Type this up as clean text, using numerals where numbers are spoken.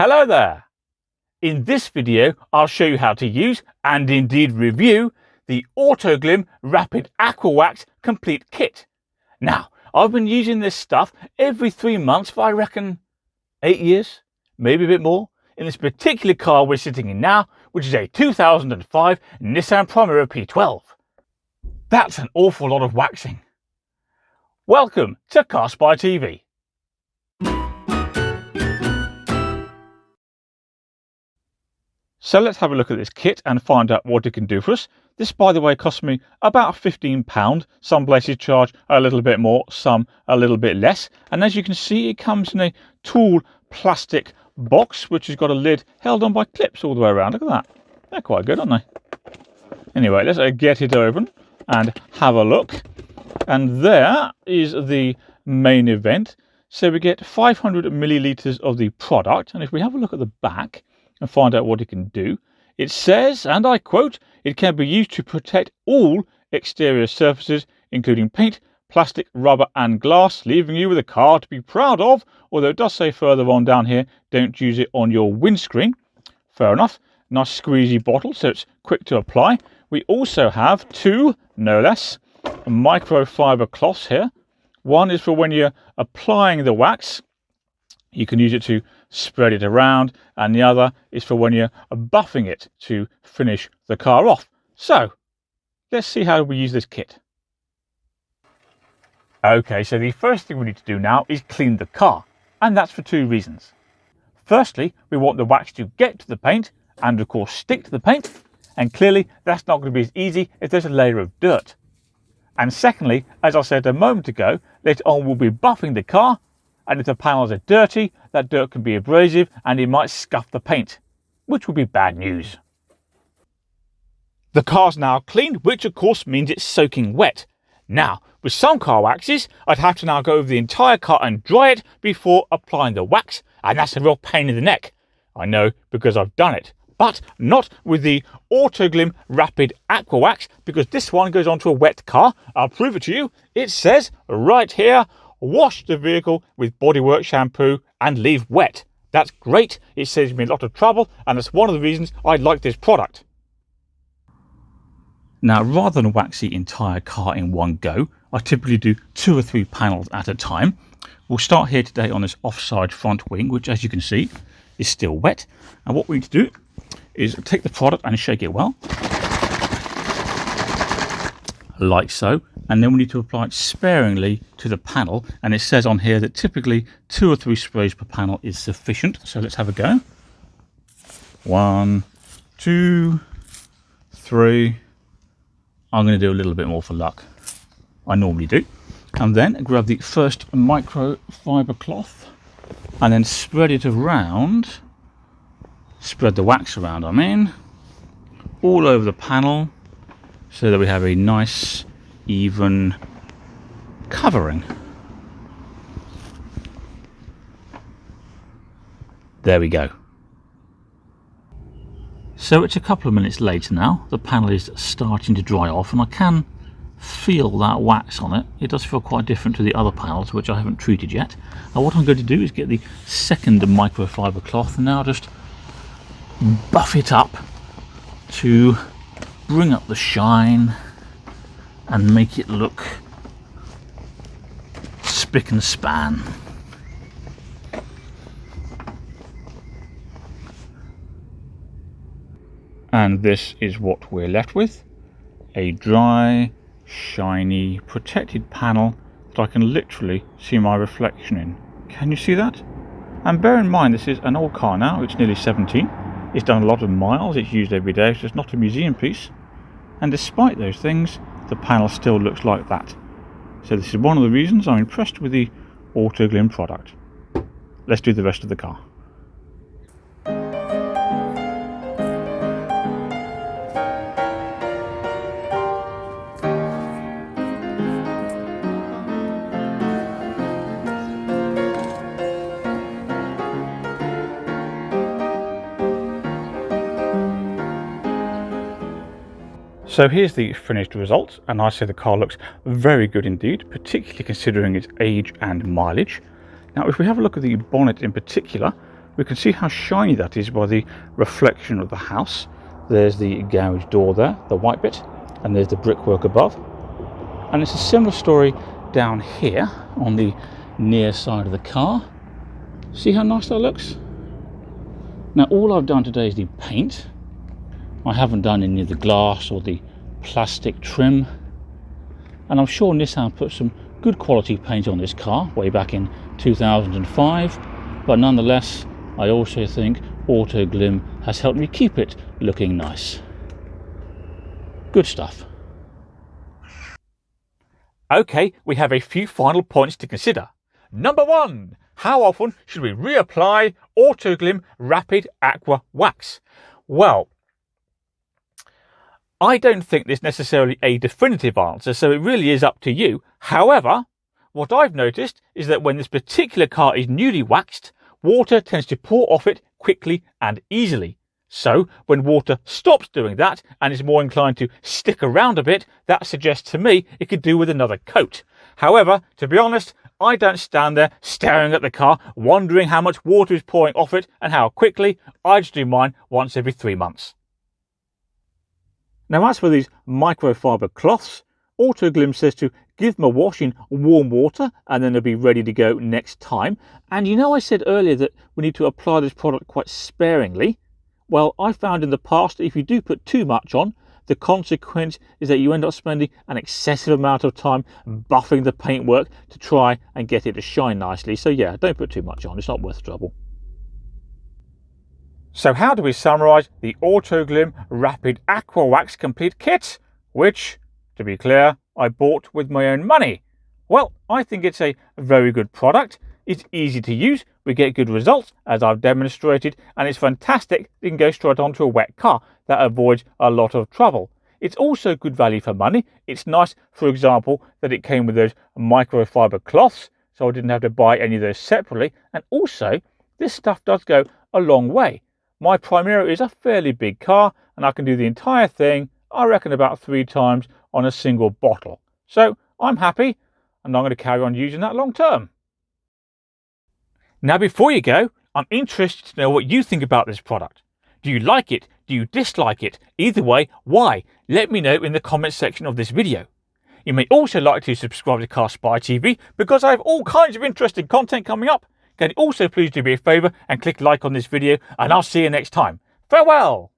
Hello there! In this video I'll show you how to use and indeed review the Autoglym Rapid Aqua Wax Complete Kit. Now, I've been using this stuff every 3 months for I reckon 8 years, maybe a bit more, in this particular car we're sitting in now, which is a 2005 Nissan Primera P12. That's an awful lot of waxing. Welcome to Car Spy TV. So let's have a look at this kit and find out what it can do for us. This, by the way, cost me about £15. Some places charge a little bit more, some a little bit less. And as you can see, it comes in a tall plastic box, which has got a lid held on by clips all the way around. Look at that. They're quite good, aren't they? Anyway, let's get it open and have a look. And there is the main event. So we get 500 millilitres of the product. And if we have a look at the back and find out what it can do, it says, and I quote, "It can be used to protect all exterior surfaces, including paint, plastic, rubber and glass, leaving you with a car to be proud of," although it does say further on down here, "Don't use it on your windscreen." Fair enough. Nice squeezy bottle, so it's quick to apply. We also have two, no less, microfiber cloths here. One is for when you're applying the wax. You can use it to spread it around, and the other is for when you're buffing it to finish the car off. So let's see how we use this kit. Okay, so the first thing we need to do now is clean the car, and that's for two reasons. Firstly, we want the wax to get to the paint and of course stick to the paint, and clearly that's not going to be as easy if there's a layer of dirt. And secondly, as I said a moment ago, later on we'll be buffing the car, and if the panels are dirty, that dirt can be abrasive and it might scuff the paint, which would be bad news. The car's now cleaned, which of course means it's soaking wet. Now, with some car waxes, I'd have to now go over the entire car and dry it before applying the wax, and that's a real pain in the neck. I know, because I've done it. But not with the Autoglym Rapid Aqua Wax, because this one goes onto a wet car. I'll prove it to you. It says right here, "Wash the vehicle with bodywork shampoo and leave wet." That's great. It saves me a lot of trouble, and that's one of the reasons I like this product. Now, rather than wax the entire car in one go, I typically do 2 or 3 panels at a time. We'll start here today on this offside front wing, which, as you can see, is still wet. And what we need to do is take the product and shake it well, like so, and then we need to apply it sparingly to the panel, and it says on here that typically 2 or 3 sprays per panel is sufficient. So let's have a go. 1, 2, 3. I'm going to do a little bit more for luck. I normally do. And then grab the first microfiber cloth and then spread it around, spread the wax around, I mean, all over the panel, so that we have a nice even covering. There we go. So it's a couple of minutes later now. The panel is starting to dry off, and I can feel that wax on it. It does feel quite different to the other panels, which I haven't treated yet. And what I'm going to do is get the second microfiber cloth and now just buff it up to bring up the shine and make it look spick and span. And this is what we're left with, a dry, shiny, protected panel that I can literally see my reflection in. Can you see that? And bear in mind, this is an old car now. It's nearly 17. It's done a lot of miles. It's used every day, so it's not a museum piece. And despite those things, the panel still looks like that. So this is one of the reasons I'm impressed with the Autoglym product. Let's do the rest of the car. So here's the finished result, and I say the car looks very good indeed, particularly considering its age and mileage. Now if we have a look at the bonnet in particular, We can see how shiny that is by the reflection of the house. There's the garage door there, the white bit, and there's the brickwork above. And it's a similar story down here on the near side of the car. See how nice that looks? Now all I've done today is the paint. I haven't done any of the glass or the plastic trim. And I'm sure Nissan put some good quality paint on this car way back in 2005. But nonetheless, I also think Autoglym has helped me keep it looking nice. Good stuff. Okay, we have a few final points to consider. Number 1, how often should we reapply Autoglym Rapid Aqua Wax? Well, I don't think there's necessarily a definitive answer, so it really is up to you. However, what I've noticed is that when this particular car is newly waxed, water tends to pour off it quickly and easily. So, when water stops doing that and is more inclined to stick around a bit, that suggests to me it could do with another coat. However, to be honest, I don't stand there staring at the car, wondering how much water is pouring off it and how quickly. I just do mine once every 3 months. Now, as for these microfiber cloths, Autoglym says to give them a wash in warm water and then they'll be ready to go next time. And you know, I said earlier that we need to apply this product quite sparingly. Well, I found in the past that if you do put too much on, the consequence is that you end up spending an excessive amount of time buffing the paintwork to try and get it to shine nicely. So yeah, don't put too much on, it's not worth the trouble. So how do we summarise the Autoglym Rapid Aqua Wax Complete Kit, which, to be clear, I bought with my own money? Well, I think it's a very good product. It's easy to use, we get good results as I've demonstrated, and it's fantastic. You can go straight onto a wet car. That avoids a lot of trouble. It's also good value for money. It's nice, for example, that it came with those microfiber cloths, so I didn't have to buy any of those separately. And also, this stuff does go a long way. My Primera is a fairly big car, and I can do the entire thing, I reckon, about 3 times on a single bottle. So I'm happy, and I'm going to carry on using that long term. Now, before you go, I'm interested to know what you think about this product. Do you like it? Do you dislike it? Either way, why? Let me know in the comments section of this video. You may also like to subscribe to Car Spy TV because I have all kinds of interesting content coming up. Can you also please do me a favour and click like on this video, and I'll see you next time. Farewell!